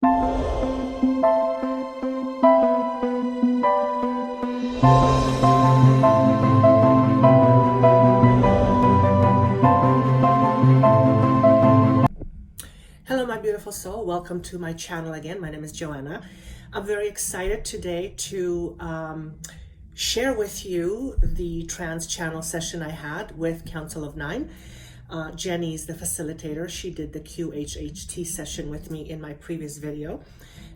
Hello, my beautiful soul. Welcome to my channel again. My name is Joanna. I'm very excited today to share with you the trance channel session I had with Council of Nine. Jenny's the facilitator. She did the QHHT session with me in my previous video.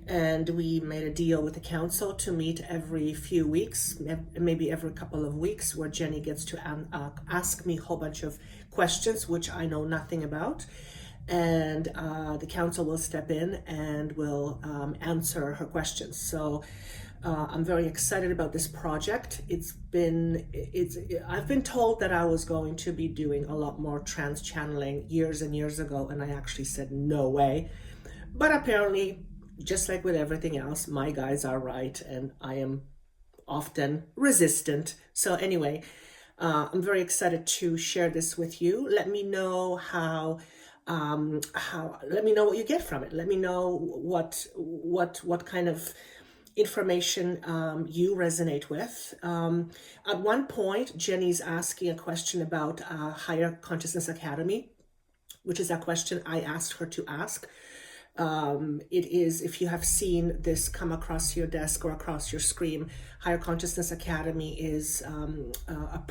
And we made a deal with the council to meet every few weeks, maybe every couple of weeks, where Jenny gets to ask me a whole bunch of questions, which I know nothing about. And the council will step in and will answer her questions. So I'm very excited about this project. I've been told that I was going to be doing a lot more trance channeling years and years ago, and I actually said no way. But apparently, just like with everything else, my guys are right, and I am often resistant. So anyway, I'm very excited to share this with you. Let me know let me know what you get from it. Let me know what kind of information you resonate with. At one point, Jenny's asking a question about Higher Consciousness Academy, which is a question I asked her to ask. It is, if you have seen this come across your desk or across your screen, Higher Consciousness Academy is a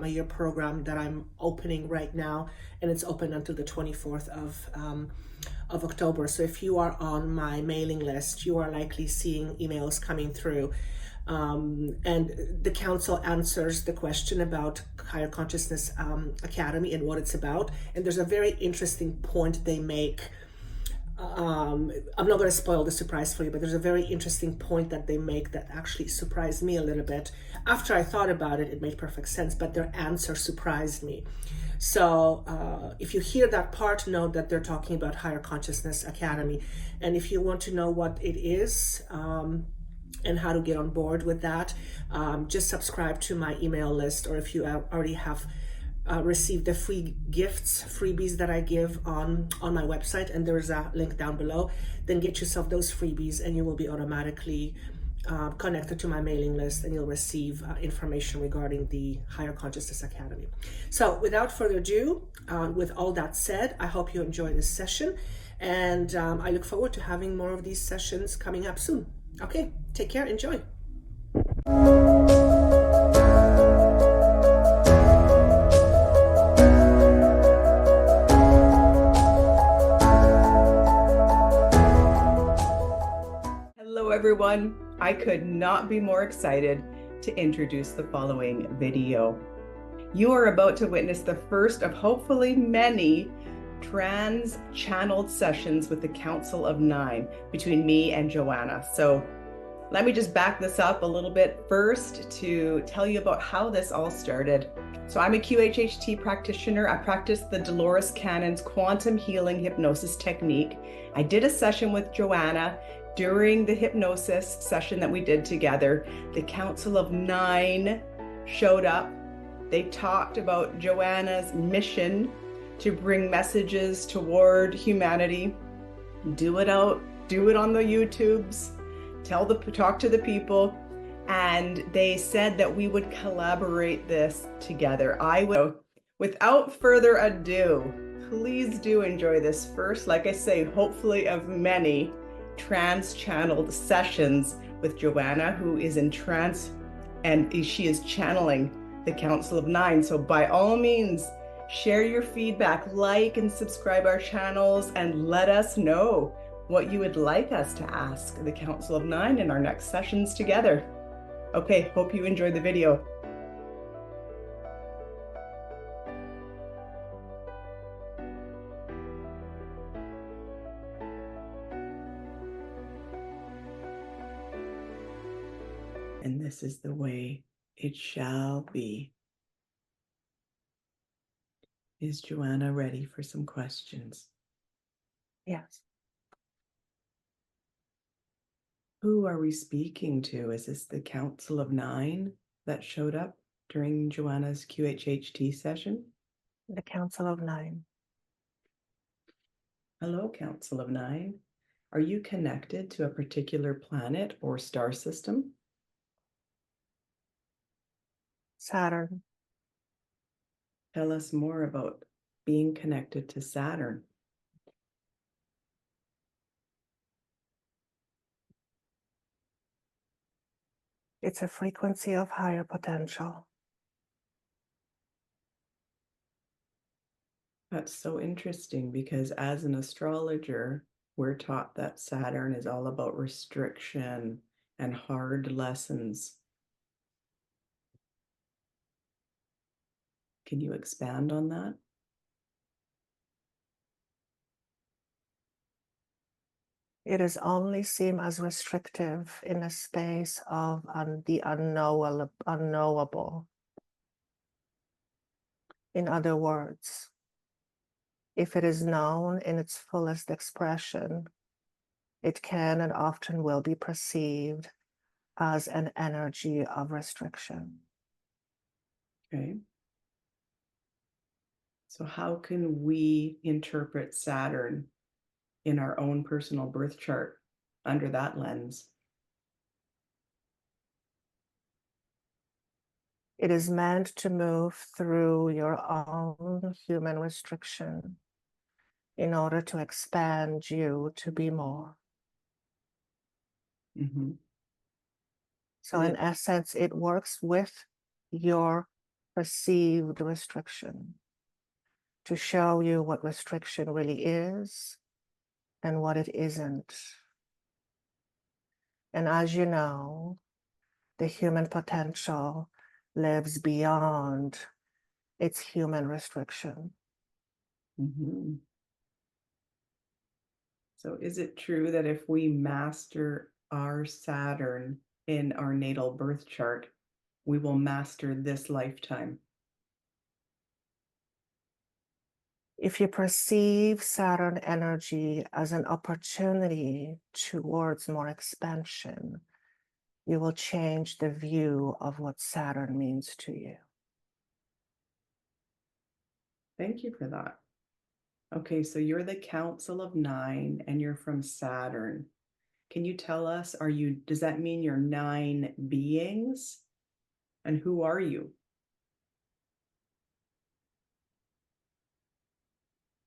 year program that I'm opening right now, and it's open until the 24th of October. So if you are on my mailing list, you are likely seeing emails coming through. And the council answers the question about Higher Consciousness Academy and what it's about. And there's a very interesting point they make. I'm not going to spoil the surprise for you, but there's a very interesting point that they make that actually surprised me a little bit. After I thought about it, it made perfect sense, but their answer surprised me. So if you hear that part, know that they're talking about Higher Consciousness Academy. And if you want to know what it is and how to get on board with that, just subscribe to my email list, or if you already have receive the free gifts, freebies that I give on my website, and there's a link down below, then get yourself those freebies and you will be automatically connected to my mailing list, and you'll receive information regarding the Higher Consciousness Academy. So without further ado, with all that said, I hope you enjoy this session, and I look forward to having more of these sessions coming up soon. Okay, take care, enjoy. Everyone, I could not be more excited to introduce the following video. You are about to witness the first of hopefully many trans-channeled sessions with the Council of Nine between me and Joanna. So let me just back this up a little bit first to tell you about how this all started. So I'm a QHHT practitioner. I practice the Dolores Cannon's quantum healing hypnosis technique. I did a session with Joanna. During the hypnosis session that we did together, the Council of Nine showed up. They talked about Joanna's mission to bring messages toward humanity. Do it on the YouTubes, talk to the people. And they said that we would collaborate this together. Without further ado, please do enjoy this first, like I say, hopefully of many trans-channeled sessions with Joanna, who is in trance, and she is channeling the Council of Nine. So by all means, share your feedback, like and subscribe our channels, and let us know what you would like us to ask the Council of Nine in our next sessions together. Okay, hope you enjoyed the video. And this is the way it shall be. Is Joanna ready for some questions? Yes. Who are we speaking to? Is this the Council of Nine that showed up during Joanna's QHHT session? The Council of Nine. Hello, Council of Nine. Are you connected to a particular planet or star system? Saturn. Tell us more about being connected to Saturn. It's a frequency of higher potential. That's so interesting because as an astrologer, we're taught that Saturn is all about restriction and hard lessons. Can you expand on that? It is only seen as restrictive in a space of the unknowable. In other words, if it is known in its fullest expression, it can and often will be perceived as an energy of restriction. Okay. So how can we interpret Saturn in our own personal birth chart under that lens? It is meant to move through your own human restriction in order to expand you to be more. Mm-hmm. So in essence, it works with your perceived restriction to show you what restriction really is and what it isn't. And as you know, the human potential lives beyond its human restriction. Mm-hmm. So is it true that if we master our Saturn in our natal birth chart, we will master this lifetime? If you perceive Saturn energy as an opportunity towards more expansion, you will change the view of what Saturn means to you. Thank you for that. Okay, so you're the Council of Nine and you're from Saturn. Can you tell us, does that mean you're 9 beings? And who are you?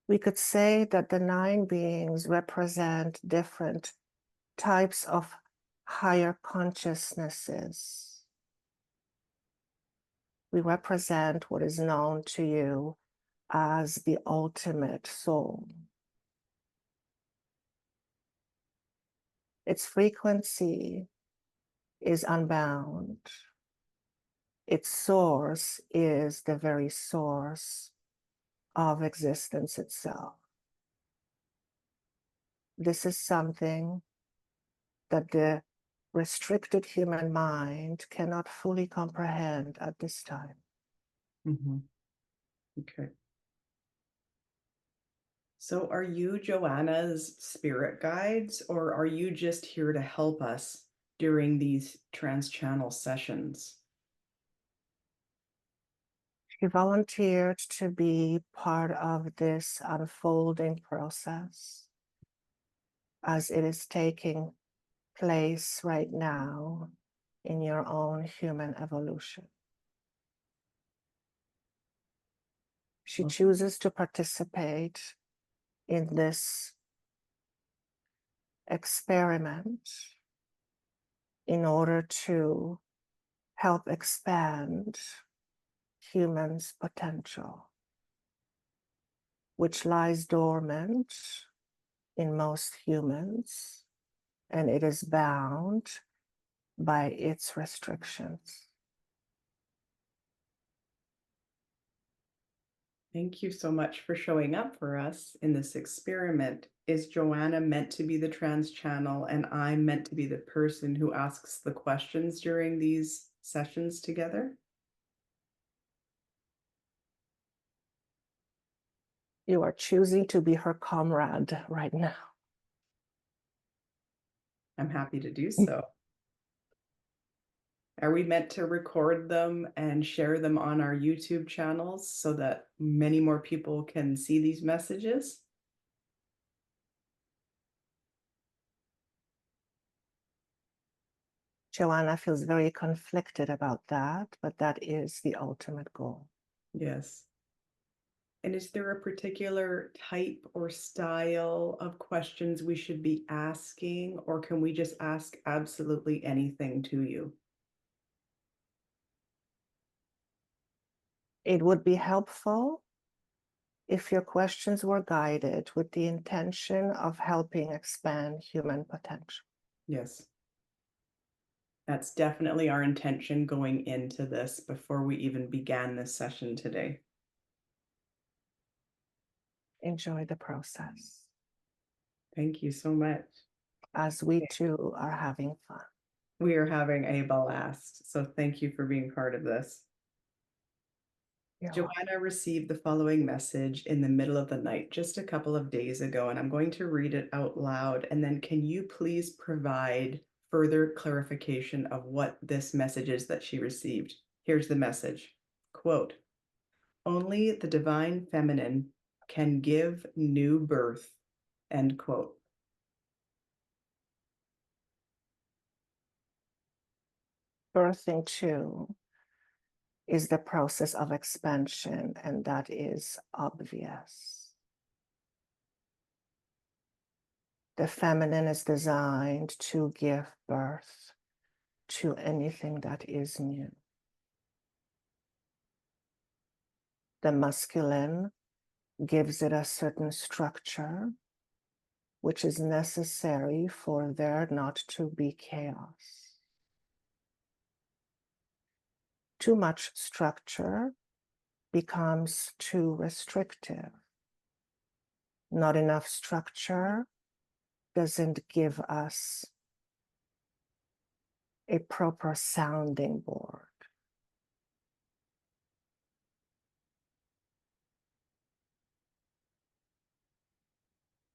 We could say that the 9 beings represent different types of higher consciousnesses. We represent what is known to you as the ultimate soul. Its frequency is unbound. Its source is the very source of existence itself. This is something that the restricted human mind cannot fully comprehend at this time. Mm-hmm. Okay. So are you Joanna's spirit guides, or are you just here to help us during these trans channel sessions? She volunteered to be part of this unfolding process as it is taking place right now in your own human evolution. She chooses to participate in this experiment in order to help expand humans' potential, which lies dormant in most humans, and it is bound by its restrictions. Thank you so much for showing up for us in this experiment. Is Joanna meant to be the trans channel and I'm meant to be the person who asks the questions during these sessions together? You are choosing to be her comrade right now. I'm happy to do so. Are we meant to record them and share them on our YouTube channels so that many more people can see these messages? Joanna feels very conflicted about that, but that is the ultimate goal. Yes. And is there a particular type or style of questions we should be asking, or can we just ask absolutely anything to you? It would be helpful if your questions were guided with the intention of helping expand human potential. Yes. That's definitely our intention going into this before we even began this session today. Enjoy the process, Thank you so much. as we too are having fun. We are having a blast. So thank you for being part of this. You're welcome. Joanna received the following message in the middle of the night just a couple of days ago, and I'm going to read it out loud. And then can you please provide further clarification of what this message is that she received? Here's the message. Quote, "Only the divine feminine can give new birth." End quote. Birthing too is the process of expansion, and that is obvious. The feminine is designed to give birth to anything that is new. The masculine gives it a certain structure, which is necessary for there not to be chaos. Too much structure becomes too restrictive. Not enough structure doesn't give us a proper sounding board.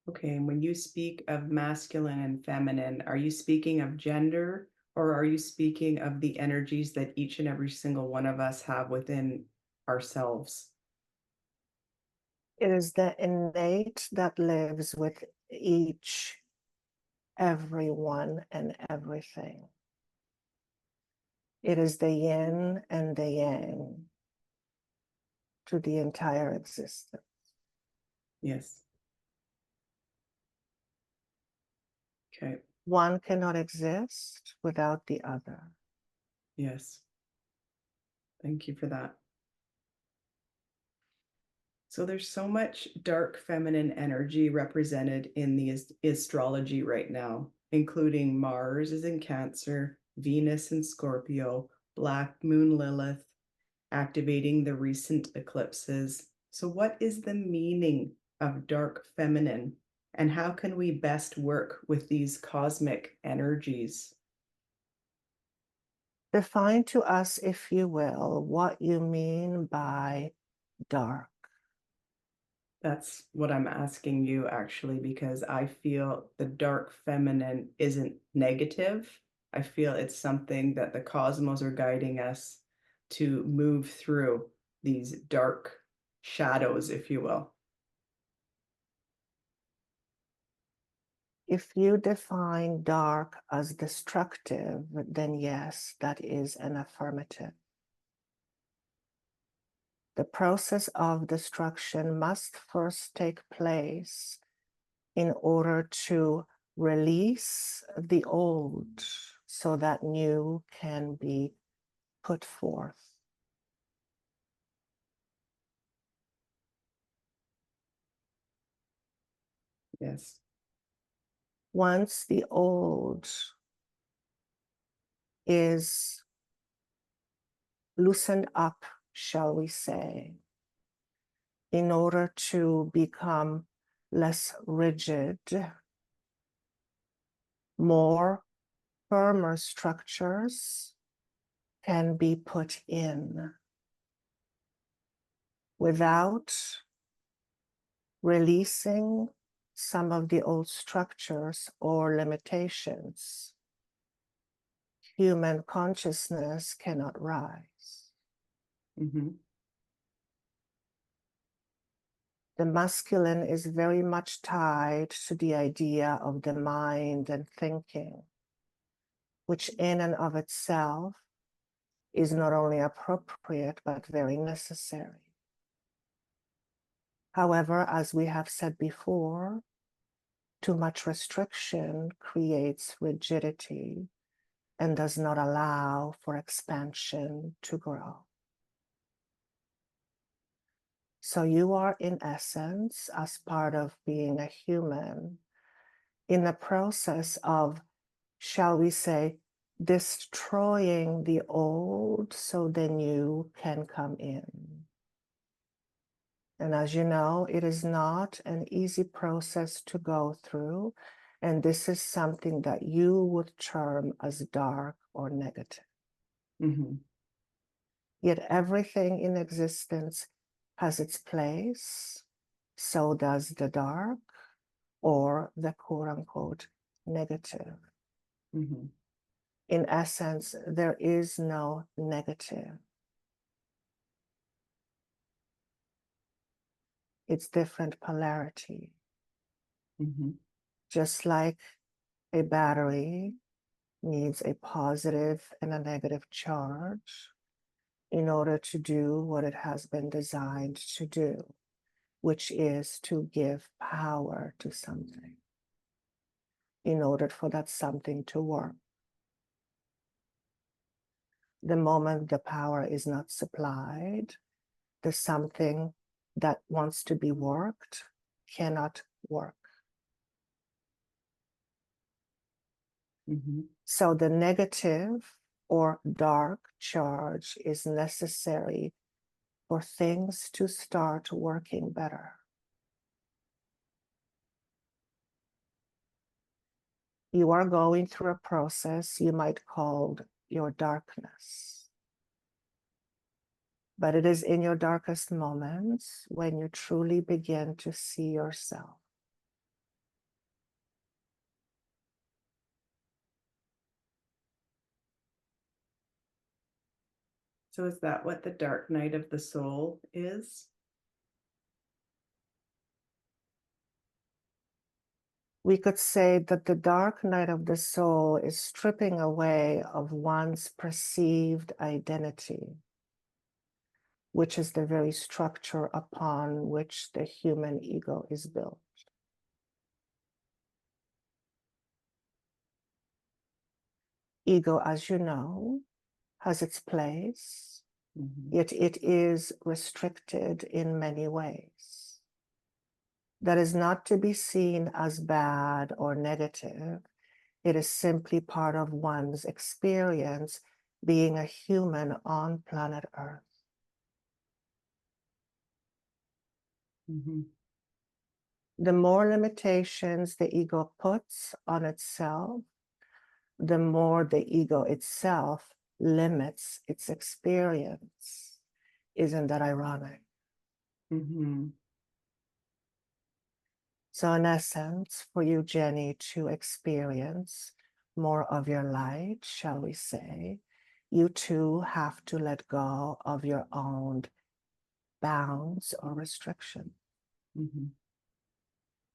Okay, and when you speak of masculine and feminine, are you speaking of gender, or are you speaking of the energies that each and every single one of us have within ourselves? It is the innate that lives with each, everyone, and everything. It is the yin and the yang to the entire existence. Yes. Okay. One cannot exist without the other. Yes. Thank you for that. So there's so much dark feminine energy represented in the astrology right now, including Mars is in Cancer, Venus in Scorpio, Black Moon Lilith, activating the recent eclipses. So what is the meaning of dark feminine, and how can we best work with these cosmic energies? Define to us, if you will, what you mean by dark. That's what I'm asking you, actually, because I feel the dark feminine isn't negative. I feel it's something that the cosmos are guiding us to move through these dark shadows, if you will. If you define dark as destructive, then yes, that is an affirmative. The process of destruction must first take place in order to release the old so that new can be put forth. Yes. Once the old is loosened up, shall we say, in order to become less rigid, more firmer structures can be put in. Without releasing some of the old structures or limitations, human consciousness cannot rise. Mm-hmm. The masculine is very much tied to the idea of the mind and thinking. which in and of itself is not only appropriate, but very necessary. However, as we have said before, too much restriction creates rigidity and does not allow for expansion to grow. So you are, in essence, as part of being a human, in the process of, shall we say, destroying the old so the new can come in. And as you know, it is not an easy process to go through. And this is something that you would term as dark or negative. Mm-hmm. Yet everything in existence has its place. So does the dark or the quote unquote negative. Mm-hmm. In essence, there is no negative. It's different polarity. Mm-hmm. Just like a battery needs a positive and a negative charge in order to do what it has been designed to do, which is to give power to something in order for that something to work. The moment the power is not supplied, the something that wants to be worked cannot work. Mm-hmm. So the negative or dark charge is necessary for things to start working better. You are going through a process you might call your darkness. But it is in your darkest moments when you truly begin to see yourself. So is that what the dark night of the soul is? We could say that the dark night of the soul is stripping away of one's perceived identity, which is the very structure upon which the human ego is built. Ego, as you know, has its place, yet it is restricted in many ways. That is not to be seen as bad or negative. It is simply part of one's experience being a human on planet Earth. Mm-hmm. The more limitations the ego puts on itself, the more the ego itself limits its experience. Isn't that ironic? Mm-hmm. So in essence, for you, Jenny, to experience more of your light, shall we say, you too have to let go of your own bounds or restrictions. Mm-hmm.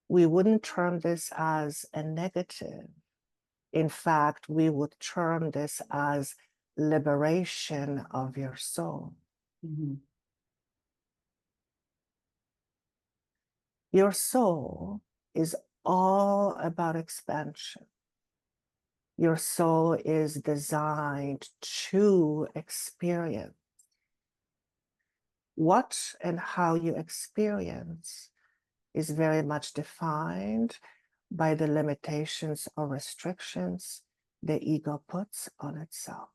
We wouldn't term this as a negative. In fact, we would term this as liberation of your soul. Mm-hmm. Your soul is all about expansion. Your soul is designed to experience. What and how you experience is very much defined by the limitations or restrictions the ego puts on itself.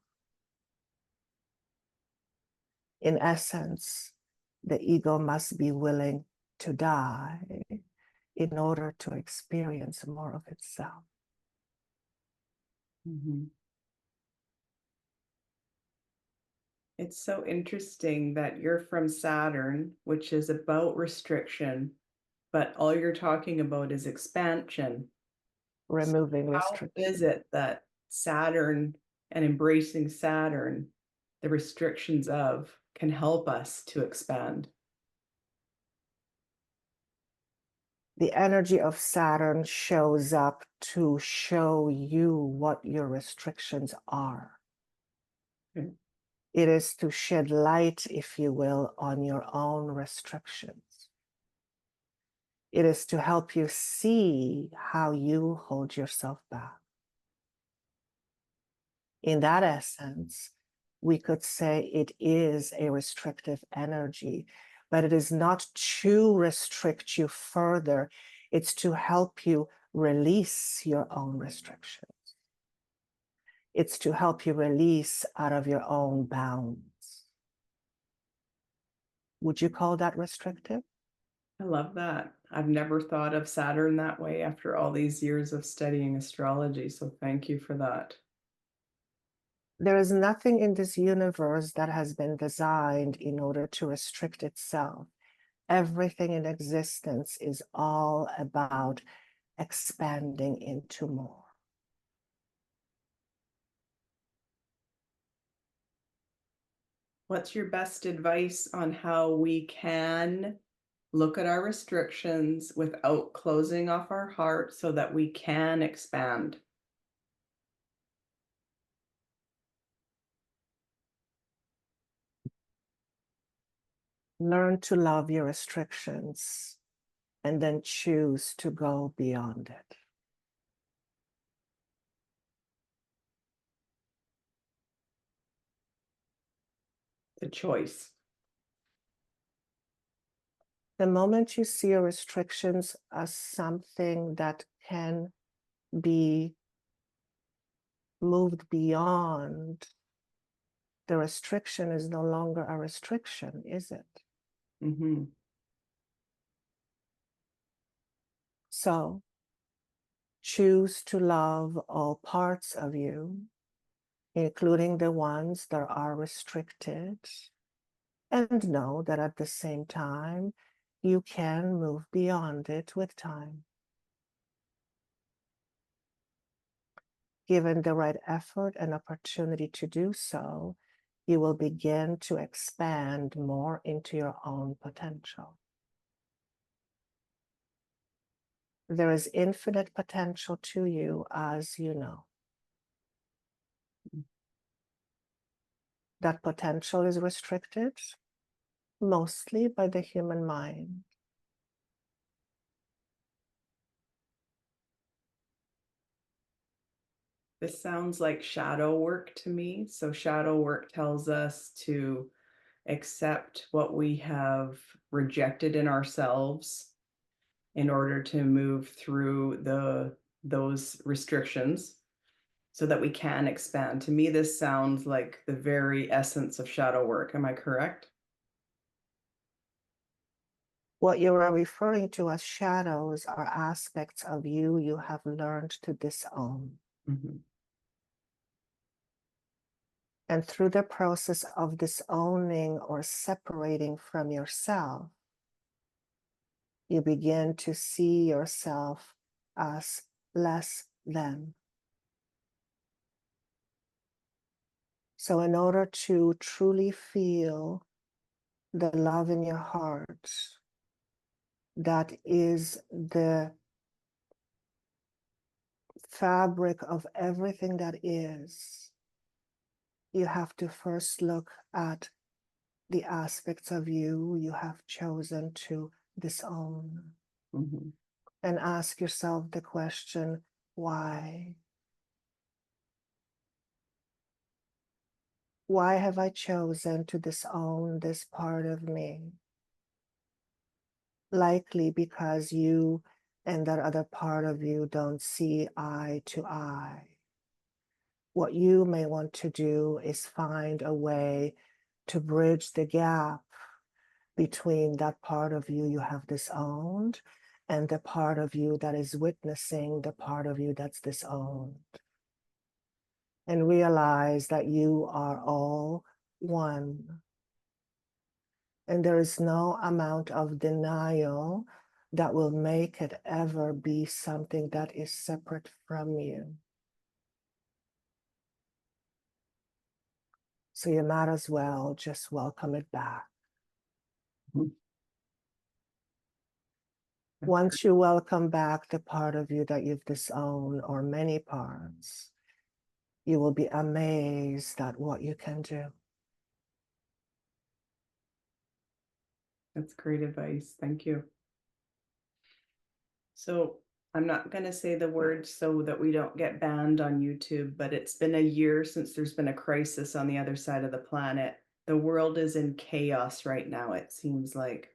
In essence, the ego must be willing to die in order to experience more of itself. Mm-hmm. It's so interesting that you're from Saturn, which is about restriction, but all you're talking about is expansion. Removing How restrictions. is it that Saturn and embracing Saturn, the restrictions of, can help us to expand? The energy of Saturn shows up to show you what your restrictions are. Okay. It is to shed light, if you will, on your own restrictions. It is to help you see how you hold yourself back. In that essence, we could say it is a restrictive energy, but it is not to restrict you further. It's to help you release your own restrictions. It's to help you release out of your own bounds. Would you call that restrictive? I love that. I've never thought of Saturn that way after all these years of studying astrology. So thank you for that. There is nothing in this universe that has been designed in order to restrict itself. Everything in existence is all about expanding into more. What's your best advice on how we can look at our restrictions without closing off our heart so that we can expand? Learn to love your restrictions and then choose to go beyond it. The choice. The moment you see your restrictions as something that can be moved beyond, the restriction is no longer a restriction, is it? Mm-hmm. So choose to love all parts of you, including the ones that are restricted, and know that at the same time, you can move beyond it with time. Given the right effort and opportunity to do so, you will begin to expand more into your own potential. There is infinite potential to you, as you know. That potential is restricted mostly by the human mind. This sounds like shadow work to me. So shadow work tells us to accept what we have rejected in ourselves in order to move through those restrictions so that we can expand. To me, this sounds like the very essence of shadow work. Am I correct? What you are referring to as shadows are aspects of you you have learned to disown. Mm-hmm. And through the process of disowning or separating from yourself, you begin to see yourself as less than. So in order to truly feel the love in your heart, that is the fabric of everything that is, you have to first look at the aspects of you you have chosen to disown. Mm-hmm. And ask yourself the question, why? Why have I chosen to disown this part of me? Likely because you and that other part of you don't see eye to eye. What you may want to do is find a way to bridge the gap between that part of you you have disowned and the part of you that is witnessing the part of you that's disowned. And realize that you are all one. And there is no amount of denial that will make it ever be something that is separate from you. So you might as well just welcome it back. Once you welcome back the part of you that you've disowned, or many parts, you will be amazed at what you can do. That's great advice. Thank you. So I'm not going to say the word so that we don't get banned on YouTube, but it's been a year since there's been a crisis on the other side of the planet. The world is in chaos right now, it seems like.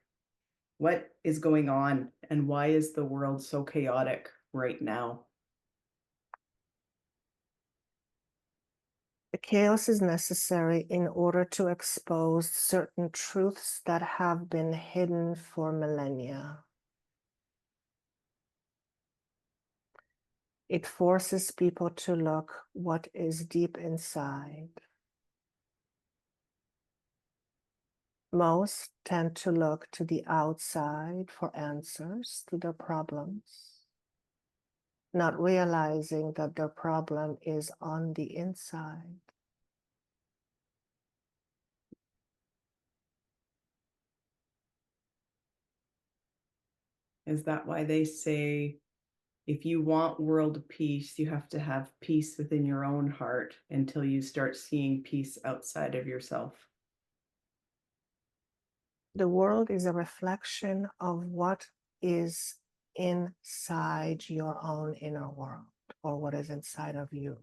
What is going on, and why is the world so chaotic right now? The chaos is necessary in order to expose certain truths that have been hidden for millennia. It forces people to look what is deep inside. Most tend to look to the outside for answers to their problems, not realizing that their problem is on the inside. Is that why they say if you want world peace, you have to have peace within your own heart until you start seeing peace outside of yourself? The world is a reflection of what is inside your own inner world, or what is inside of you.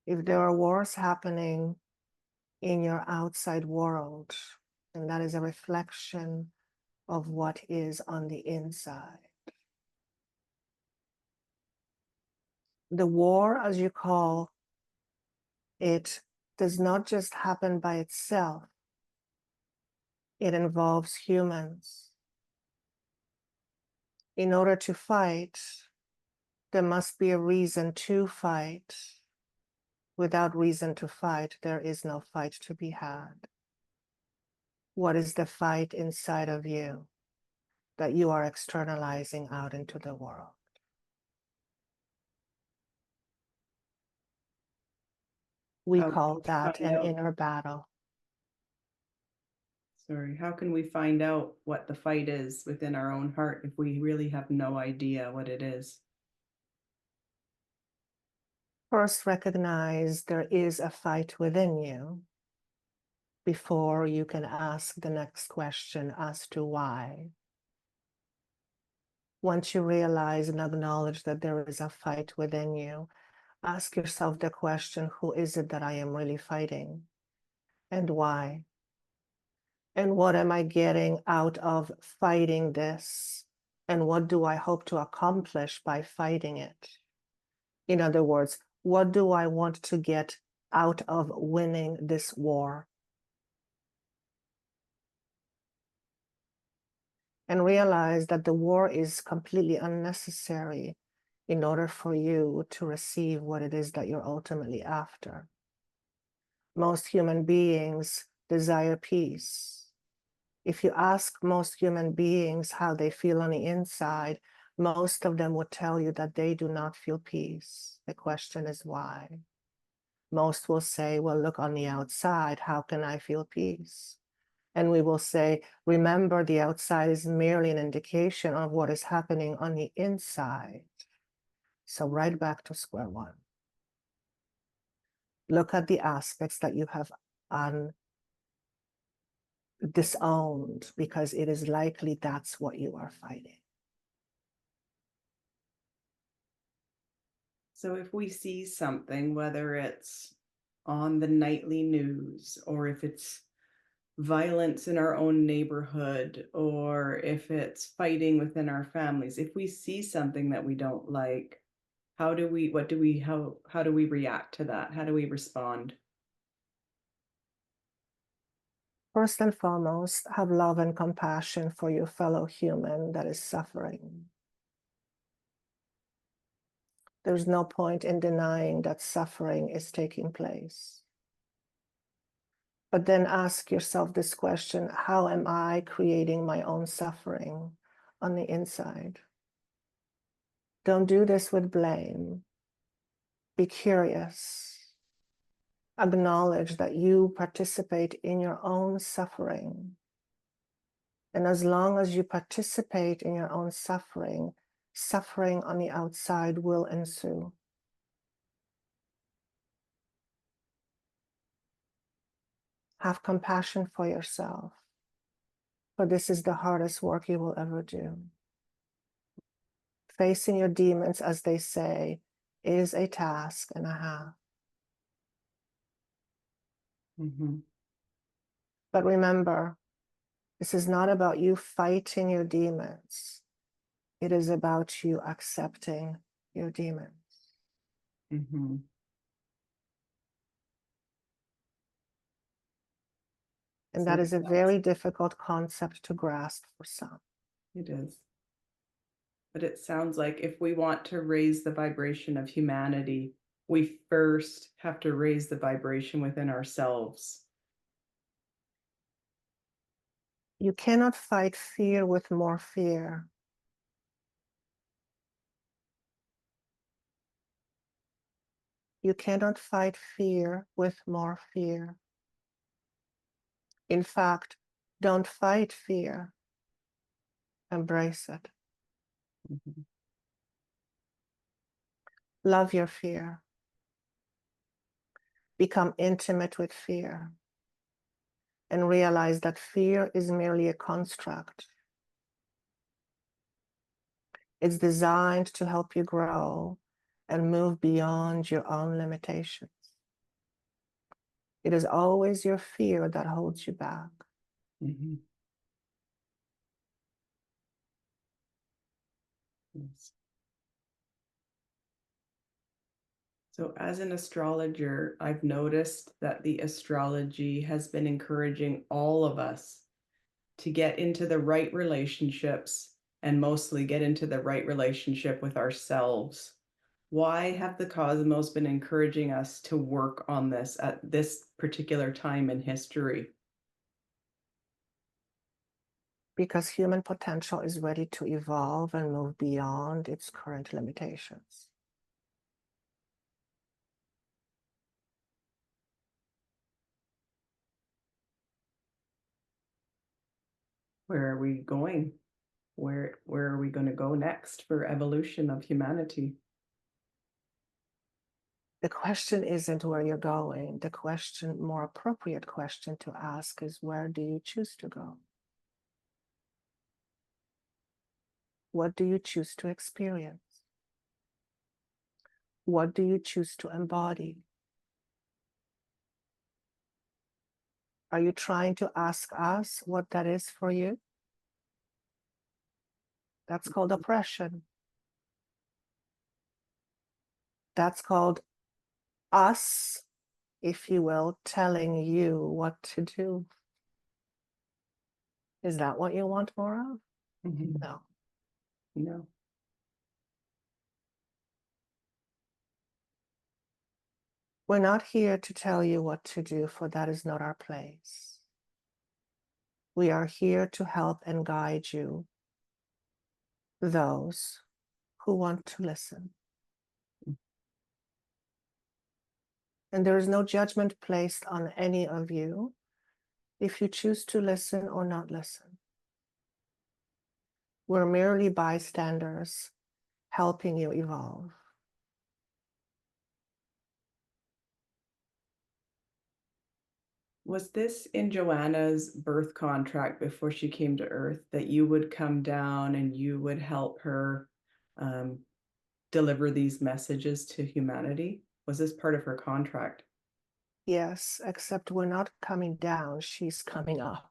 If there are wars happening in your outside world, then that is a reflection of what is on the inside. The war, as you call it, does not just happen by itself. It involves humans. In order to fight, there must be a reason to fight. Without reason to fight, there is no fight to be had. What is the fight inside of you that you are externalizing out into the world? We call that an inner battle. Sorry, how can we find out what the fight is within our own heart if we really have no idea what it is? First, recognize there is a fight within you before you can ask the next question as to why. Once you realize and acknowledge that there is a fight within you, ask yourself the question, who is it that I am really fighting? And why? And what am I getting out of fighting this? And what do I hope to accomplish by fighting it? In other words, what do I want to get out of winning this war? And realize that the war is completely unnecessary in order for you to receive what it is that you're ultimately after. Most human beings desire peace. If you ask most human beings how they feel on the inside, most of them would tell you that they do not feel peace. The question is why? Most will say, well, look on the outside, how can I feel peace? And we will say, remember, the outside is merely an indication of what is happening on the inside. So right back to square one. Look at the aspects that you have disowned, because it is likely that's what you are fighting. So if we see something, whether it's on the nightly news, or if it's violence in our own neighborhood, or if it's fighting within our families, if we see something that we don't like, how do we react to that? How do we respond? First and foremost, have love and compassion for your fellow human that is suffering. There's no point in denying that suffering is taking place. But then ask yourself this question, how am I creating my own suffering on the inside? Don't do this with blame. Be curious. Acknowledge that you participate in your own suffering. And as long as you participate in your own suffering, suffering on the outside will ensue. Have compassion for yourself, for this is the hardest work you will ever do. Facing your demons, as they say, is a task and a half. Mm-hmm. But remember, this is not about you fighting your demons. It is about you accepting your demons. Mm-hmm. And So that is a very difficult concept to grasp for some. it is. But it sounds like if we want to raise the vibration of humanity, we first have to raise the vibration within ourselves. You cannot fight fear with more fear. You cannot fight fear with more fear. In fact, don't fight fear. Embrace it. Mm-hmm. Love your fear. Become intimate with fear. And realize that fear is merely a construct. It's designed to help you grow and move beyond your own limitations. It is always your fear that holds you back. Mm-hmm. Yes. So as an astrologer, I've noticed that the astrology has been encouraging all of us to get into the right relationships and mostly get into the right relationship with ourselves. Why have the cosmos been encouraging us to work on this at this particular time in history? Because human potential is ready to evolve and move beyond its current limitations. Where are we going? Where are we going to go next for evolution of humanity? The question isn't where you're going. The question, more appropriate question to ask is, where do you choose to go? What do you choose to experience? What do you choose to embody? Are you trying to ask us what that is for you? That's called oppression. That's called us, if you will, telling you what to do. Is that what you want more of? Mm-hmm. No. No. We're not here to tell you what to do, for that is not our place. We are here to help and guide you, those who want to listen. And there is no judgment placed on any of you if you choose to listen or not listen. We're merely bystanders helping you evolve. Was this in Joanna's birth contract before she came to Earth, that you would come down and you would help her deliver these messages to humanity? Was this part of her contract? Yes, except we're not coming down, she's coming up.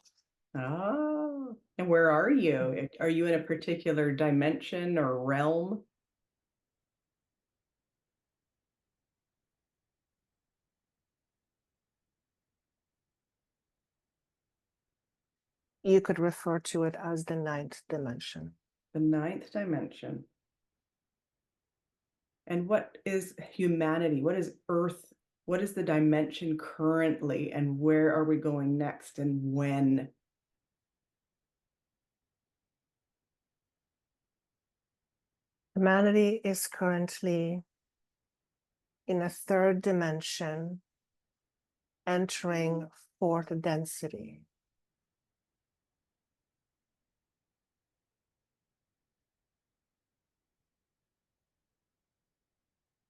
Oh, and where are you? Are you in a particular dimension or realm? You could refer to it as the ninth dimension. The ninth dimension. And what is humanity? What is Earth? What is the dimension currently? And where are we going next and when? Humanity is currently in a third dimension, entering fourth density.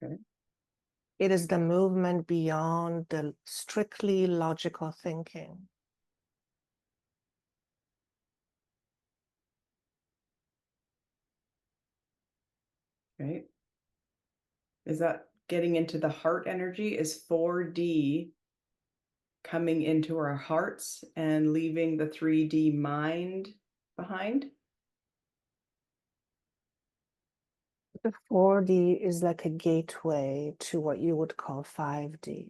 Okay. It is the movement beyond the strictly logical thinking. Okay. Is that getting into the heart energy? Is 4D coming into our hearts and leaving the 3D mind behind? The 4D is like a gateway to what you would call 5D.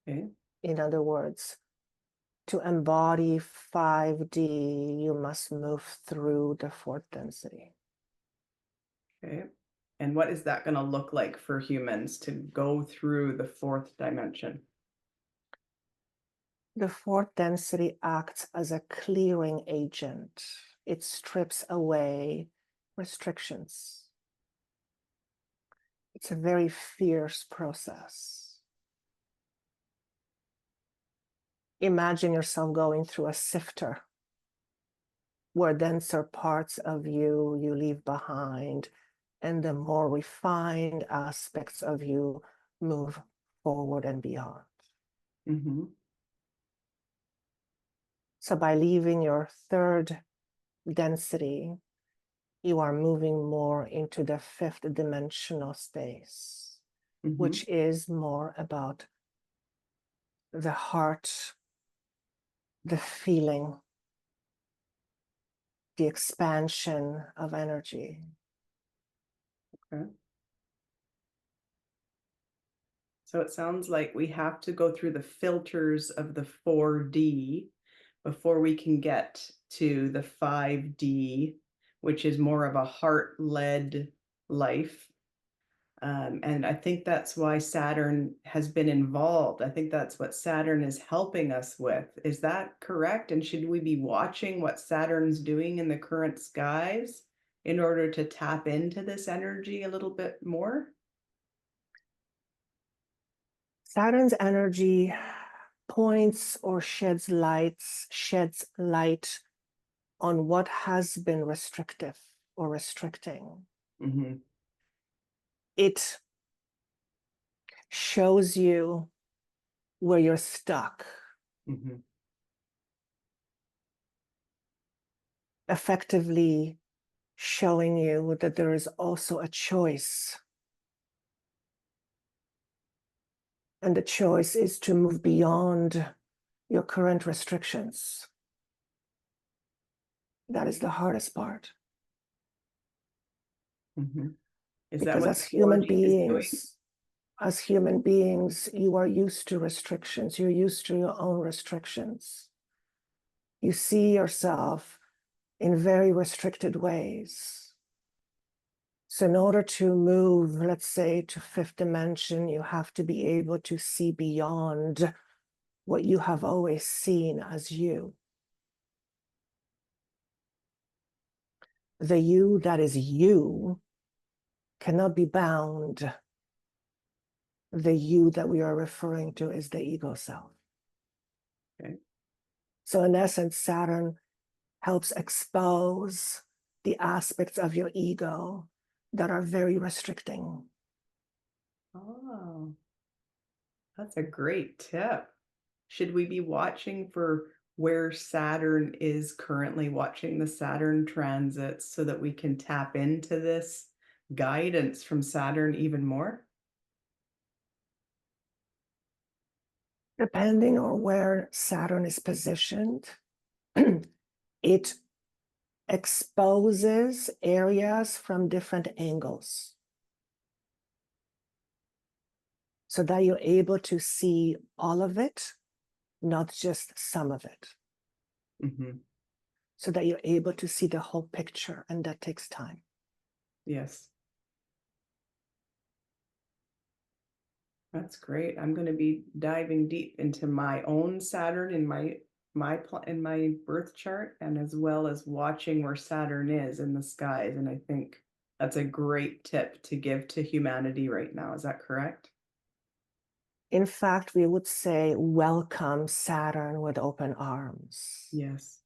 Okay. In other words, to embody 5D, you must move through the fourth density. Okay. And what is that going to look like for humans to go through the fourth dimension? The fourth density acts as a clearing agent. It strips away restrictions. It's a very fierce process. Imagine yourself going through a sifter where denser parts of you leave behind, and the more refined aspects of you move forward and beyond. Mm-hmm. So by leaving your third density, you are moving more into the fifth dimensional space, Mm-hmm. which is more about the heart, the feeling, the expansion of energy. Okay. So it sounds like we have to go through the filters of the 4D before we can get to the 5D, which is more of a heart-led life. And I think that's why Saturn has been involved. I think that's what Saturn is helping us with. Is that correct? And should we be watching what Saturn's doing in the current skies in order to tap into this energy a little bit more? Saturn's energy points or sheds light on what has been restrictive or restricting. Mm-hmm. It shows you where you're stuck, Mm-hmm. effectively showing you that there is also a choice. And the choice is to move beyond your current restrictions. That is the hardest part. Mm-hmm. Is that Because what the 4D is doing? as human beings, you are used to restrictions. You're used to your own restrictions. You see yourself in very restricted ways. So in order to move, let's say, to fifth dimension, you have to be able to see beyond what you have always seen as you. The you that is you cannot be bound. The you that we are referring to is the ego self. Okay. So in essence, Saturn helps expose the aspects of your ego that are very restricting. Oh, that's a great tip. Should we be watching for where Saturn is currently, watching the Saturn transits so that we can tap into this guidance from Saturn even more? Depending on where Saturn is positioned, it exposes areas from different angles so that you're able to see all of it, not just some of it. Mm-hmm. So that you're able to see the whole picture, and that takes time. Yes. That's great. I'm going to be diving deep into my own Saturn in my birth chart, and as well as watching where Saturn is in the skies. And I think that's a great tip to give to humanity right now. Is that correct? In fact, we would say welcome Saturn with open arms. Yes.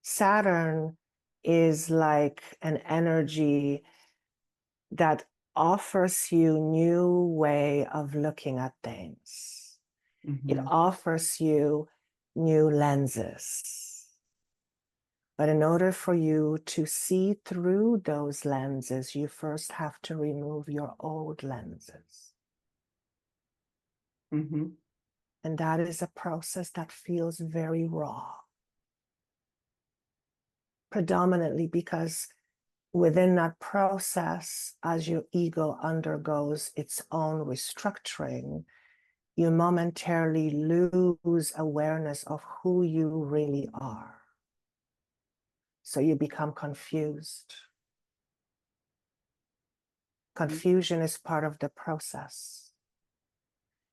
Saturn is like an energy that offers you new way of looking at things. It offers you new lenses. But in order for you to see through those lenses, you first have to remove your old lenses. And that is a process that feels very raw. Predominantly because within that process, as your ego undergoes its own restructuring, you momentarily lose awareness of who you really are. So you become confused. Confusion is part of the process.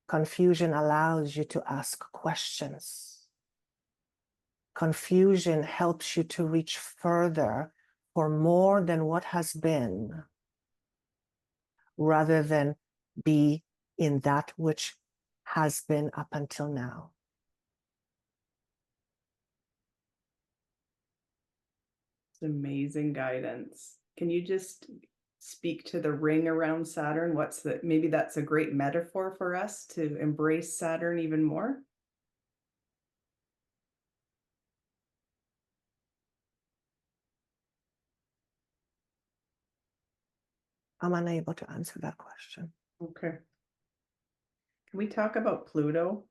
Confusion allows you to ask questions. Confusion helps you to reach further for more than what has been, rather than be in that which has been up until now. It's amazing guidance. Can you just speak to the ring around Saturn? Maybe that's a great metaphor for us to embrace Saturn even more? I'm unable to answer that question. Okay. Can we talk about Pluto?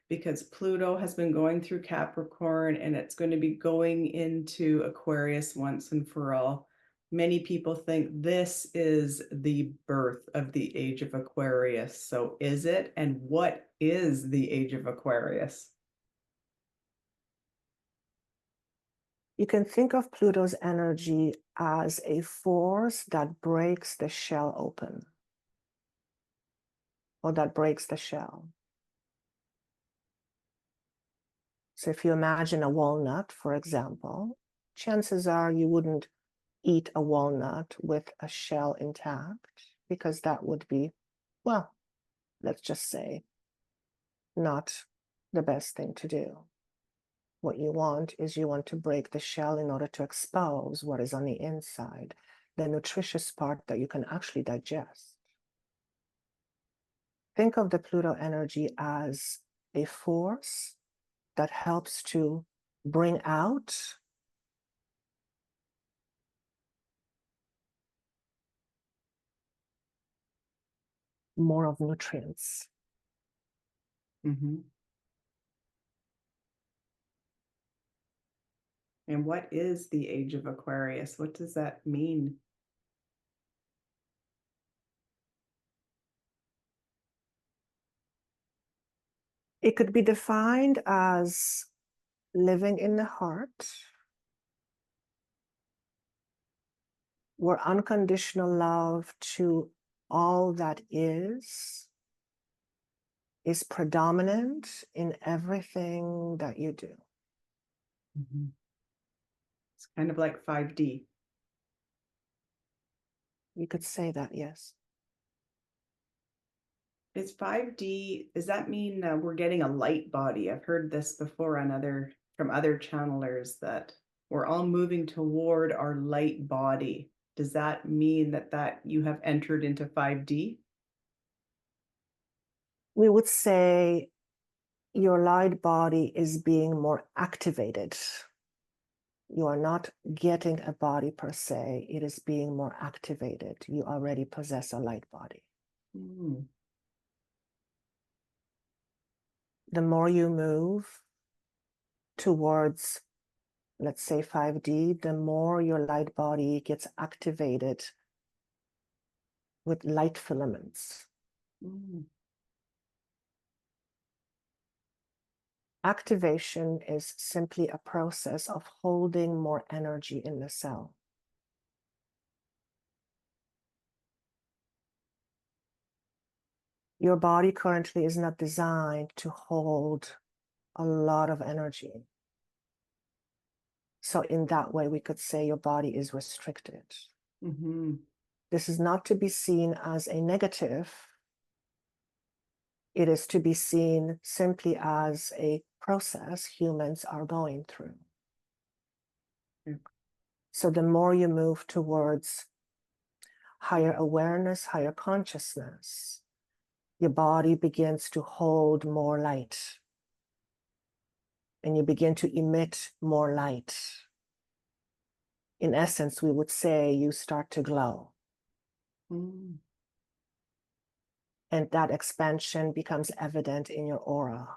Because Pluto has been going through Capricorn and it's going to be going into Aquarius once and for all. Many people think this is the birth of the age of Aquarius. So is it? And what is the age of Aquarius? You can think of Pluto's energy as a force that breaks the shell open, or that breaks the shell. So if you imagine a walnut, for example, chances are you wouldn't eat a walnut with a shell intact, because that would be, well, let's just say, not the best thing to do. What you want is you want to break the shell in order to expose what is on the inside, the nutritious part that you can actually digest. Think of the Pluto energy as a force that helps to bring out more of nutrients. And what is the age of Aquarius? What does that mean? It could be defined as living in the heart, where unconditional love to all that is predominant in everything that you do. It's kind of like 5D. You could say that, yes. Is 5D, does that mean we're getting a light body? I've heard this before from other channelers, that we're all moving toward our light body. Does that mean that you have entered into 5D? We would say your light body is being more activated. You are not getting a body per se, it is being more activated. You already possess a light body. The more you move towards, let's say, 5D, the more your light body gets activated with light filaments. Activation is simply a process of holding more energy in the cell. Your body currently is not designed to hold a lot of energy. So in that way, we could say your body is restricted. This is not to be seen as a negative. It is to be seen simply as a process humans are going through. So the more you move towards higher awareness, higher consciousness, your body begins to hold more light and you begin to emit more light. In essence, we would say you start to glow. Mm. And that expansion becomes evident in your aura.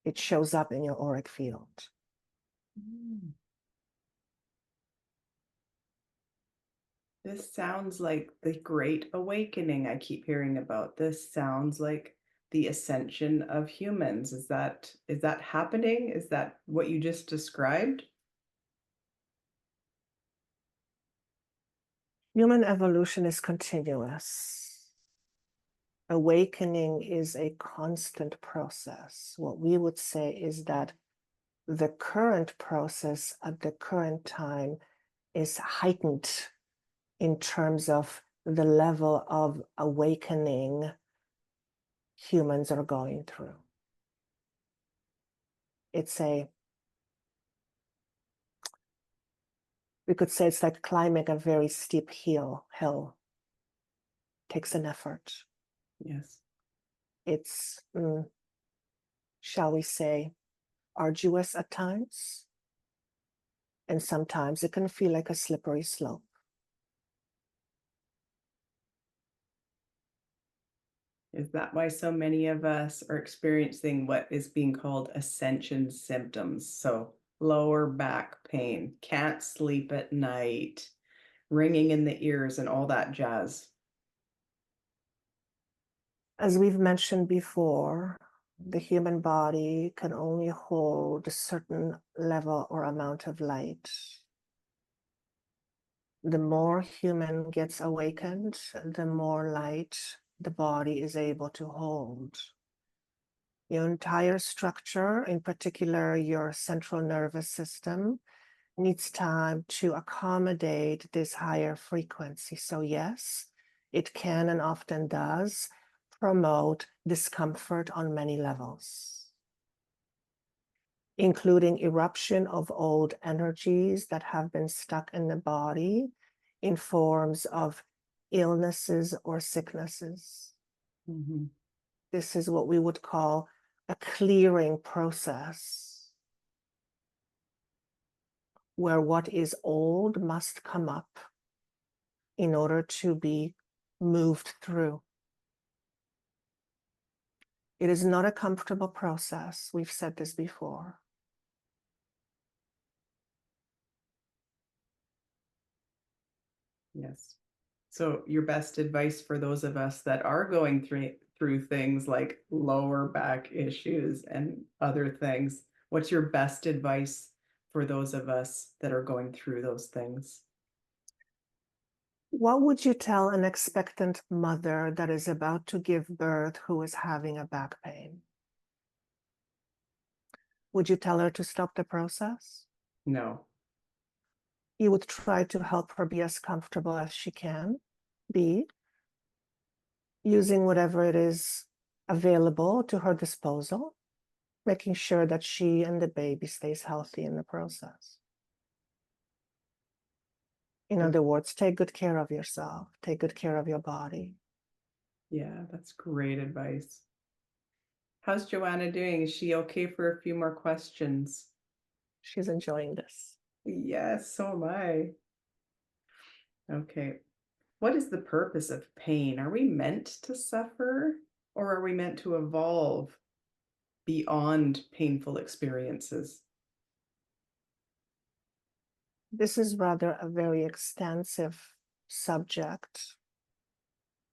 It shows up in your auric field. Mm. This sounds like the Great Awakening I keep hearing about. This sounds like the ascension of humans. Is that happening? Is that what you just described? Human evolution is continuous. Awakening is a constant process. What we would say is that the current process at the current time is heightened in terms of the level of awakening humans are going through. We could say it's like climbing a very steep hill. Takes an effort. Yes. It's, shall we say, arduous at times. And sometimes it can feel like a slippery slope. Is that why so many of us are experiencing what is being called ascension symptoms? So lower back pain, can't sleep at night, ringing in the ears, and all that jazz. As we've mentioned before, the human body can only hold a certain level or amount of light. The more human gets awakened, the more light the body is able to hold. Your entire structure, in particular your central nervous system, needs time to accommodate this higher frequency. So yes, it can and often does promote discomfort on many levels, including eruption of old energies that have been stuck in the body in forms of illnesses or sicknesses. Mm-hmm. This is what we would call a clearing process, where what is old must come up in order to be moved through. It is not a comfortable process. We've said this before. Yes. So your best advice for those of us that are going through things like lower back issues and other things, what's your best advice for those of us that are going through those things? What would you tell an expectant mother that is about to give birth who is having a back pain? Would you tell her to stop the process? No. You would try to help her be as comfortable as she can be, using whatever it is available to her disposal, making sure that she and the baby stays healthy in the process. In other words, take good care of yourself, take good care of your body. Yeah, that's great advice. How's Joanna doing? Is she okay for a few more questions? She's enjoying this. Yes, so am I. Okay. What is the purpose of pain? Are we meant to suffer, or are we meant to evolve beyond painful experiences? This is rather a very extensive subject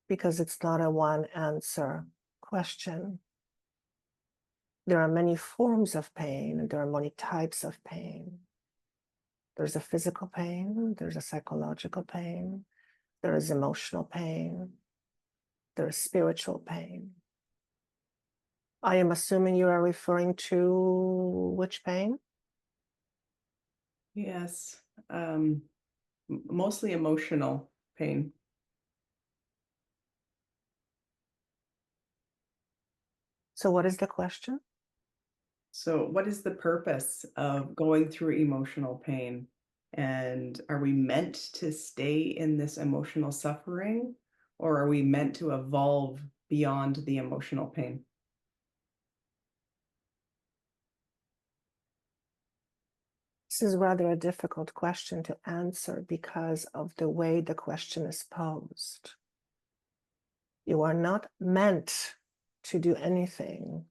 because it's not a one answer question. There are many forms of pain and there are many types of pain. There's a physical pain, there's a psychological pain, there is emotional pain, there is spiritual pain. I am assuming you are referring to which pain? Yes, mostly emotional pain. So what is the question? So, what is the purpose of going through emotional pain? And are we meant to stay in this emotional suffering, or are we meant to evolve beyond the emotional pain? This is rather a difficult question to answer because of the way the question is posed. You are not meant to do anything.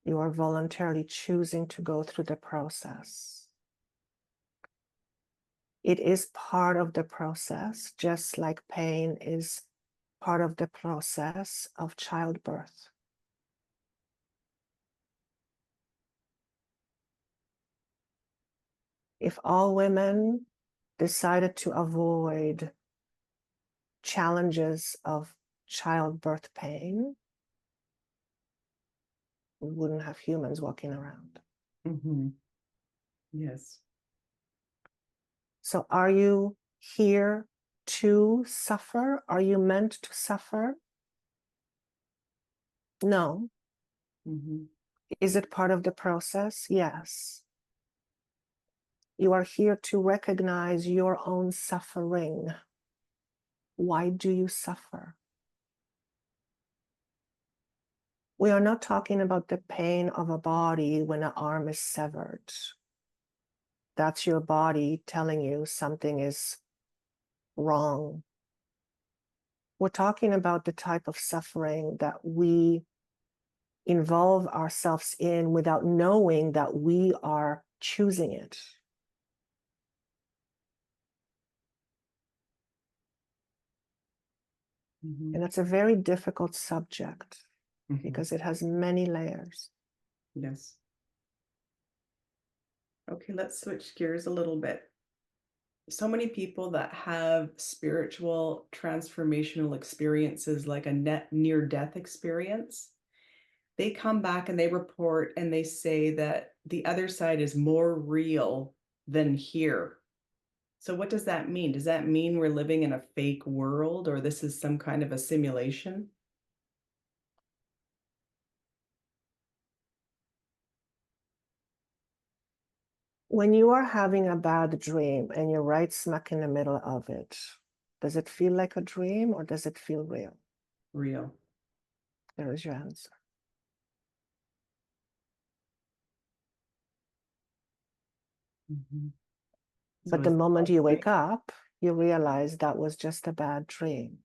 You are voluntarily choosing to go through the process. It is part of the process, just like pain is part of the process of childbirth. If all women decided to avoid challenges of childbirth pain, we wouldn't have humans walking around. Mm-hmm. Yes. So are you here to suffer? Are you meant to suffer? No. Mm-hmm. Is it part of the process? Yes. You are here to recognize your own suffering. Why do you suffer? We are not talking about the pain of a body when an arm is severed. That's your body telling you something is wrong. We're talking about the type of suffering that we involve ourselves in without knowing that we are choosing it. Mm-hmm. And it's a very difficult subject Mm-hmm. because it has many layers. Yes. Okay, let's switch gears a little bit. So many people that have spiritual transformational experiences, like a near-death experience, they come back and they report and they say that the other side is more real than here. So what does that mean? Does that mean we're living in a fake world, or this is some kind of a simulation? When you are having a bad dream and you're right smack in the middle of it, does it feel like a dream or does it feel real? Real. There is your answer. Mm-hmm. But the moment you wake up, you realize that was just a bad dream.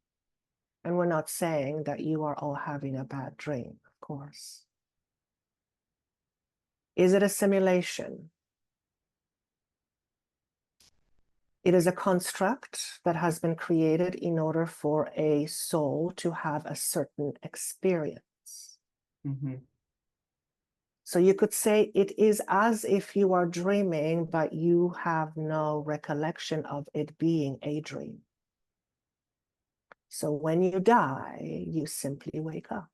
And we're not saying that you are all having a bad dream, of course. Is it a simulation? It is a construct that has been created in order for a soul to have a certain experience. Mm-hmm. So you could say it is as if you are dreaming, but you have no recollection of it being a dream. So when you die, you simply wake up.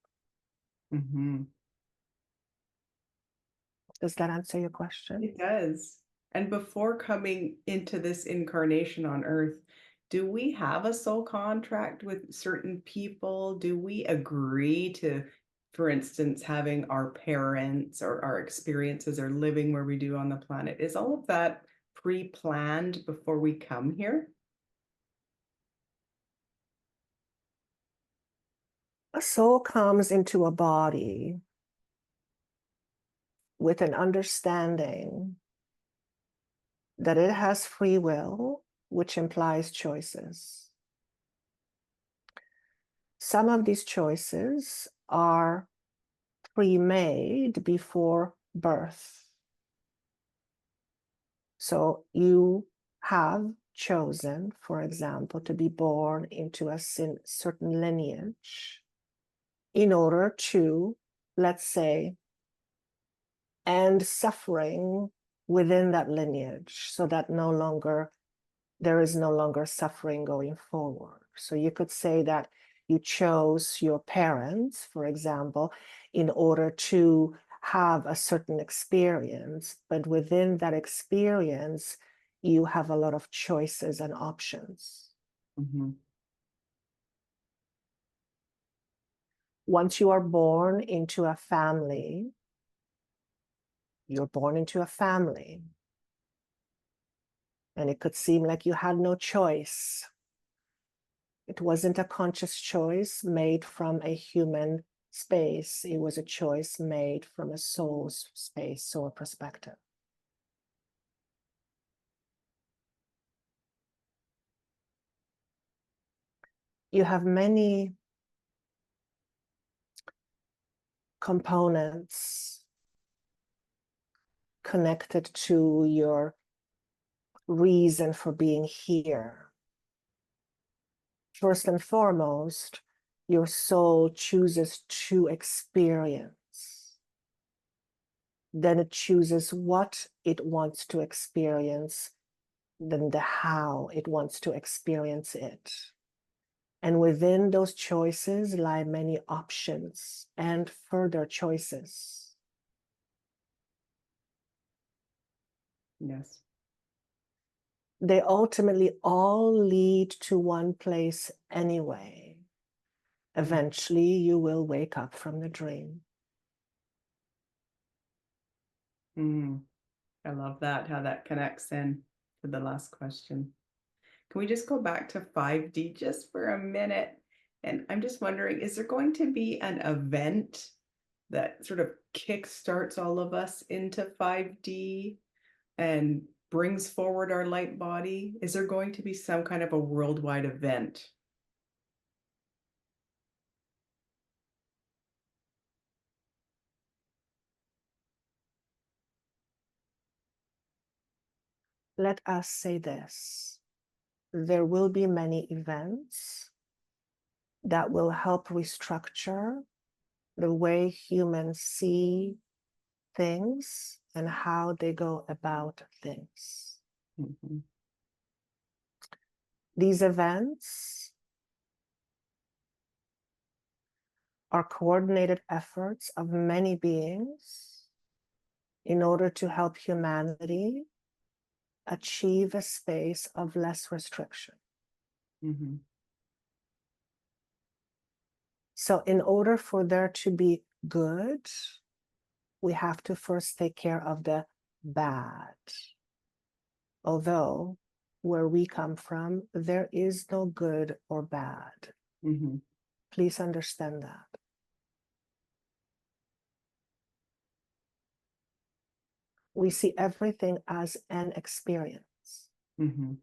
Mm-hmm. Does that answer your question? It does. And before coming into this incarnation on Earth, do we have a soul contract with certain people? Do we agree to, for instance, having our parents or our experiences or living where we do on the planet? Is all of that pre-planned before we come here? A soul comes into a body with an understanding that it has free will, which implies choices. Some of these choices are pre-made before birth. So you have chosen, for example, to be born into a certain lineage in order to, let's say, end suffering within that lineage so that there is no longer suffering going forward. So you could say that you chose your parents, for example, in order to have a certain experience, but within that experience, you have a lot of choices and options. Mm-hmm. Once you are born into a family, you're born into a family. And it could seem like you had no choice. It wasn't a conscious choice made from a human space. It was a choice made from a soul's space, soul perspective. You have many components connected to your reason for being here. First and foremost, your soul chooses to experience. Then it chooses what it wants to experience, then the how it wants to experience it. And within those choices lie many options and further choices. Yes. They ultimately all lead to one place anyway. Eventually, you will wake up from the dream. I love that, how that connects in to the last question. Can we just go back to 5D just for a minute? And I'm just wondering, is there going to be an event that sort of kickstarts all of us into 5D and brings forward our light body? Is there going to be some kind of a worldwide event? Let us say this. There will be many events that will help restructure the way humans see things and how they go about things. Mm-hmm. These events are coordinated efforts of many beings in order to help humanity achieve a space of less restriction. Mm-hmm. So in order for there to be good, we have to first take care of the bad. Although where we come from, there is no good or bad. Mm-hmm. Please understand that. We see everything as an experience. Mm-hmm.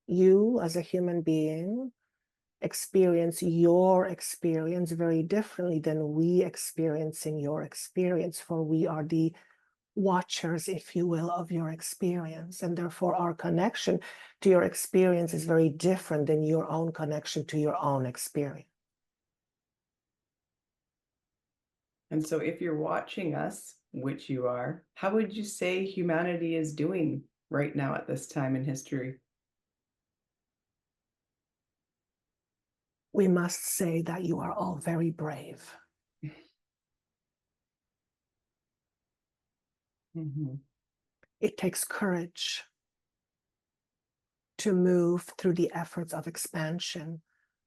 You, as a human being, experience your experience very differently than we experiencing your experience, for we are the watchers, if you will, of your experience. And therefore, our connection to your experience is very different than your own connection to your own experience. And so if you're watching us, which you are, how would you say humanity is doing right now at this time in history? We must say that you are all very brave. Mm-hmm. It takes courage to move through the efforts of expansion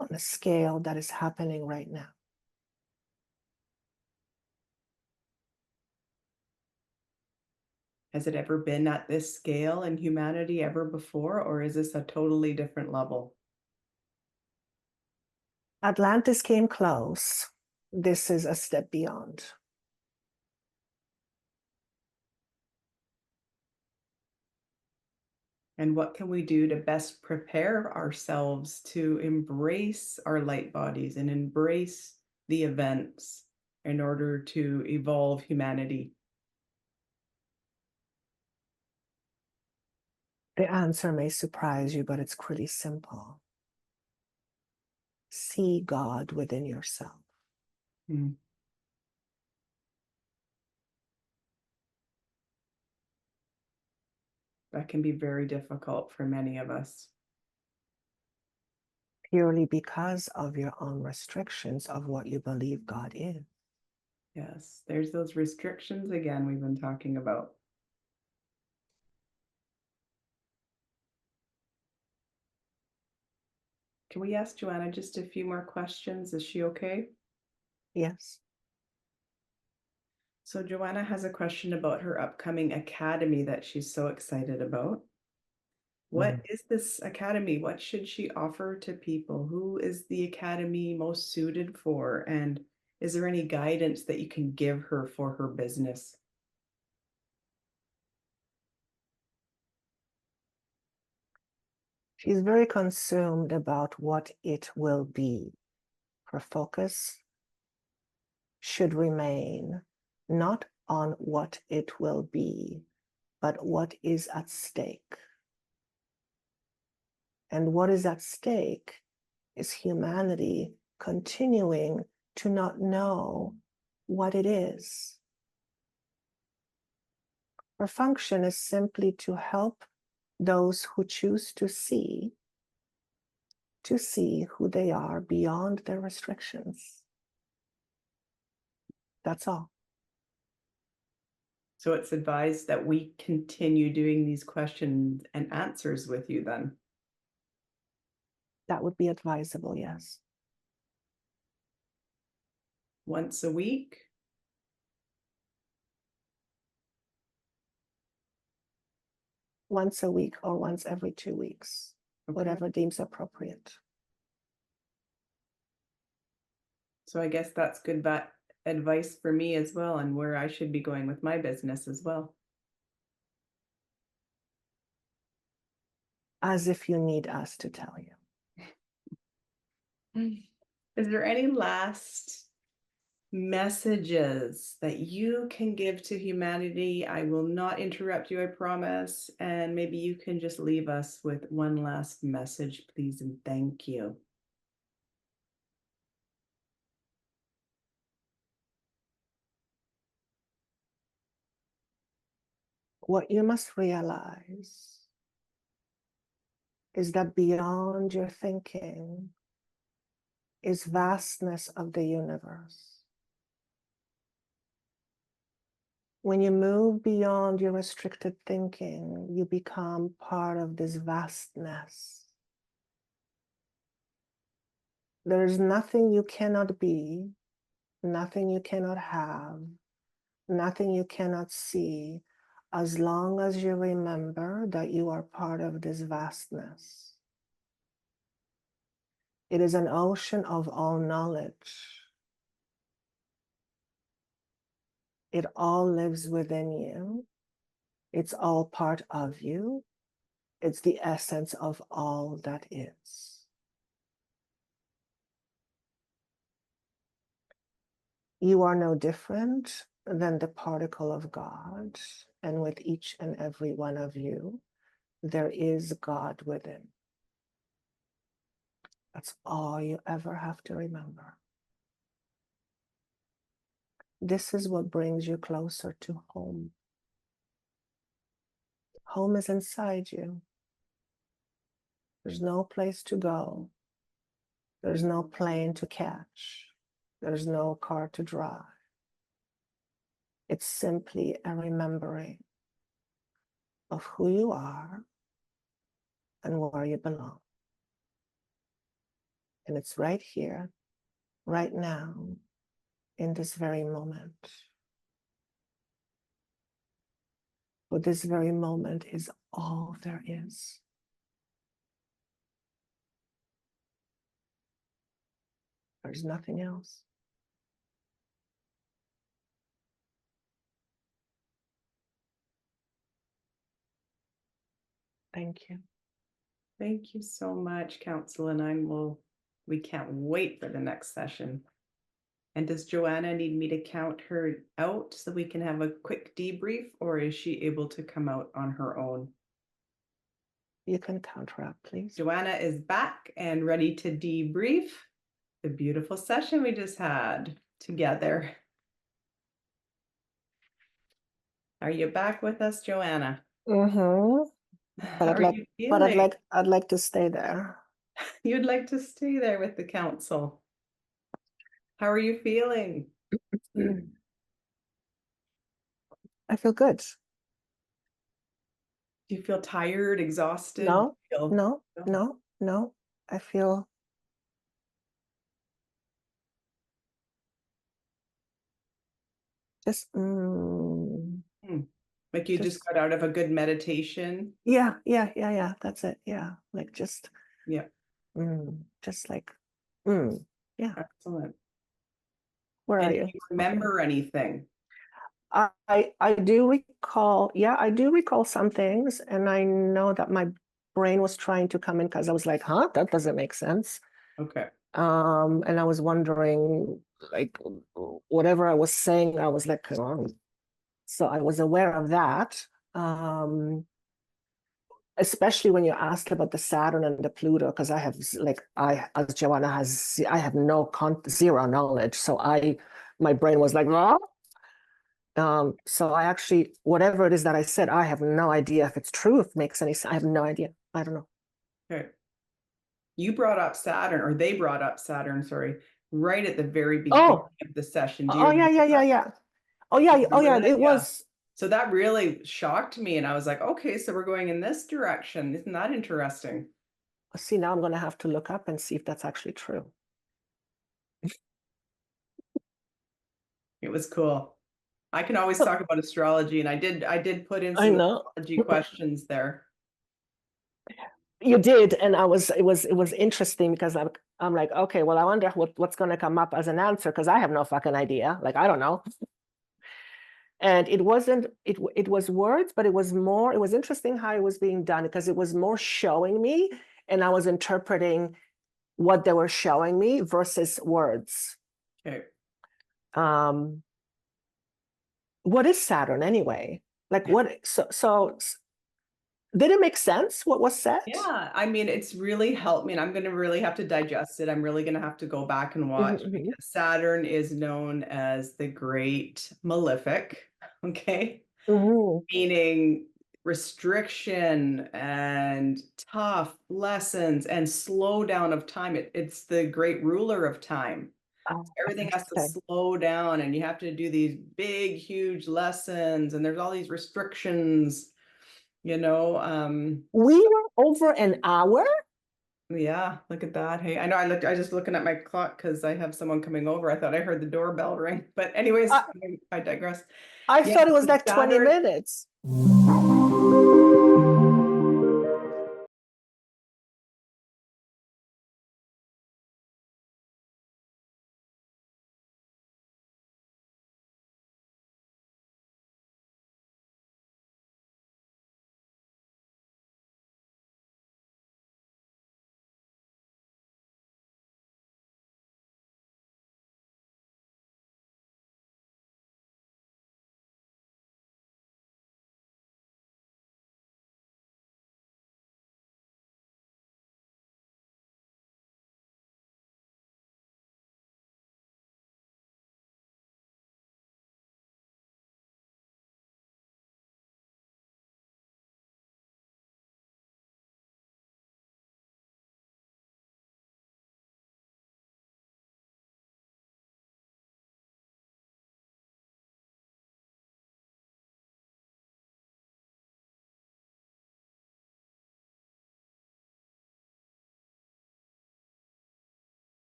on a scale that is happening right now. Has it ever been at this scale in humanity ever before, or is this a totally different level? Atlantis came close. This is a step beyond. And what can we do to best prepare ourselves to embrace our light bodies and embrace the events in order to evolve humanity? The answer may surprise you, but it's pretty simple. See God within yourself. Mm. That can be very difficult for many of us. Purely because of your own restrictions of what you believe God is. Yes, there's those restrictions again we've been talking about. Can we ask Joanna just a few more questions? Is she okay? Yes. So Joanna has a question about her upcoming academy that she's so excited about. What is this academy? What should she offer to people? Who is the academy most suited for? And is there any guidance that you can give her for her business? She's very consumed about what it will be. Her focus should remain not on what it will be, but what is at stake. And what is at stake is humanity continuing to not know what it is. Her function is simply to help those who choose to see who they are beyond their restrictions. That's all. So it's advised that we continue doing these questions and answers with you then. That would be advisable, yes. Once a week? Once a week or once every 2 weeks, Okay. whatever deems appropriate. So I guess that's good advice for me as well, and where I should be going with my business as well. As if you need us to tell you. Is there any last messages that you can give to humanity? I will not interrupt you, I promise. And maybe you can just leave us with one last message, please, and thank you. What you must realize is that beyond your thinking is vastness of the universe. When you move beyond your restricted thinking, you become part of this vastness. There is nothing you cannot be, nothing you cannot have, nothing you cannot see, as long as you remember that you are part of this vastness. It is an ocean of all knowledge. It all lives within you. It's all part of you. It's the essence of all that is. You are no different than the particle of God, and with each and every one of you, there is God within. That's all you ever have to remember. This is what brings you closer to home. Home is inside you. There's no place to go. There's no plane to catch. There's no car to drive. It's simply a remembering of who you are and where you belong. And it's right here, right now, in this very moment. For this very moment is all there is. There's nothing else. Thank you. Thank you so much, Counsellor, and we can't wait for the next session. And does Joanna need me to count her out so we can have a quick debrief, or is she able to come out on her own? You can count her up, please. Joanna is back and ready to debrief the beautiful session we just had together. Are you back with us, Joanna? Mm-hmm. How are you feeling? I'd like to stay there. You'd like to stay there with the council. How are you feeling? I feel good. Do you feel tired, exhausted? No. I feel just When Like you just got out of a good meditation. Yeah. That's it. Yeah. Like just, Yeah. Just like, yeah. Excellent. Where And are do you? you remember anything? I do recall, I do recall some things, and I know that my brain was trying to come in because I was like, huh, that doesn't make sense. Okay. And I was wondering, like, whatever I was saying, I was like, so I was aware of that. Especially when you asked about the Saturn and the Pluto, because I have, like, as Joanna has, I have zero knowledge. So my brain was like, oh. So I actually, whatever it is that I said, I have no idea if it's true, if it makes any sense. I have no idea. I don't know. Okay. You brought up Saturn, or they brought up Saturn, sorry, right at the very beginning of the session. Do you Yeah. Oh yeah, it was. So that really shocked me, and I was like, okay, so we're going in this direction. Isn't that interesting? See, now I'm going to have to look up and see if that's actually true. It was cool. I can always talk about astrology, and I did put in some astrology questions there. You did, and it was interesting because I'm like, okay, well, I wonder what's going to come up as an answer, because I have no fucking idea. Like, I don't know. And it wasn't, it was words, but it was interesting how it was being done, because it was more showing me, and I was interpreting what they were showing me versus words. Okay. What is Saturn anyway? Like, what, so did it make sense what was said? Yeah, I mean, it's really helped me, and I'm going to really have to digest it. I'm really going to have to go back and watch, because Saturn is known as the Great Malefic, okay? Meaning restriction and tough lessons and slowdown of time. It's the great ruler of time. Everything has to slow down, and you have to do these big, huge lessons, and there's all these restrictions. We were over an hour. Yeah, look at that. Hey, I know I just looking at my clock because I have someone coming over. I thought I heard the doorbell ring, but anyways, I digress. I thought it was like 20 minutes.